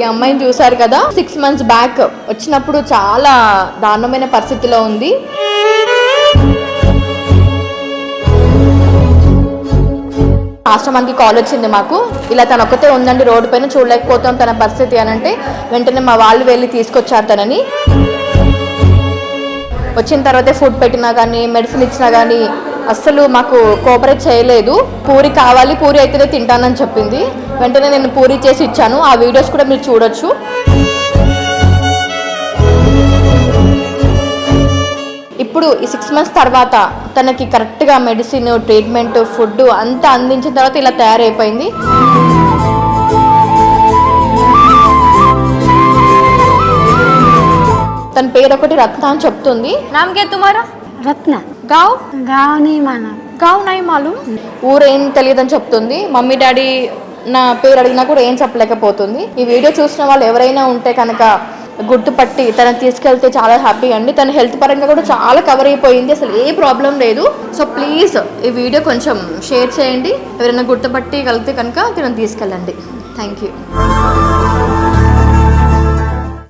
ఈ అమ్మాయిని చూసారు కదా, 6 months బ్యాక్ వచ్చినప్పుడు చాలా దారుణమైన పరిస్థితిలో ఉంది. ఆశ్రమానికి కాల్ వచ్చింది మాకు, ఇలా తన ఒక్కతే ఉందండి, రోడ్డు పైన చూడలేకపోతాం తన పరిస్థితి అని అంటే వెంటనే మా వాళ్ళు వెళ్ళి తీసుకొచ్చారు తనని. వచ్చిన తర్వాతే ఫుడ్ పెట్టినా కానీ మెడిసిన్ ఇచ్చినా కానీ అస్సలు మాకు కోఆపరేట్ చేయలేదు. పూరి కావాలి, పూరి అయితేనే తింటానని చెప్పింది. వెంటనే నేను పూరి చేసి ఇచ్చాను. ఆ వీడియోస్ కూడా మీరు చూడొచ్చు. ఇప్పుడు ఈ 6 months తర్వాత తనకి కరెక్ట్గా మెడిసిన్, ట్రీట్మెంట్, ఫుడ్ అంతా అందించిన తర్వాత ఇలా తయారైపోయింది. తన పేరు ఒకటి రత్న అని చెప్తుంది. నామ్ కే తుమారా? రత్న. గావ్? గావ్ నీ మాలూమ్. గావ్ నై మాలూమ్. ఊరేం తెలియదని చెప్తుంది. మమ్మీ డాడీ నా పేరు అడిగినా కూడా ఏం చెప్పలేకపోతుంది. ఈ వీడియో చూసిన వాళ్ళు ఎవరైనా ఉంటే కనుక గుర్తుపట్టి తనని తీసుకెళ్తే చాలా హ్యాపీ అండి. తన హెల్త్ పరంగా కూడా చాలా కవర్ అయిపోయింది, అసలు ఏ ప్రాబ్లం లేదు. సో ప్లీజ్ ఈ వీడియో కొంచెం షేర్ చేయండి. ఎవరైనా గుర్తుపట్టి కలిగితే కనుక తనని తీసుకెళ్ళండి. Thank you.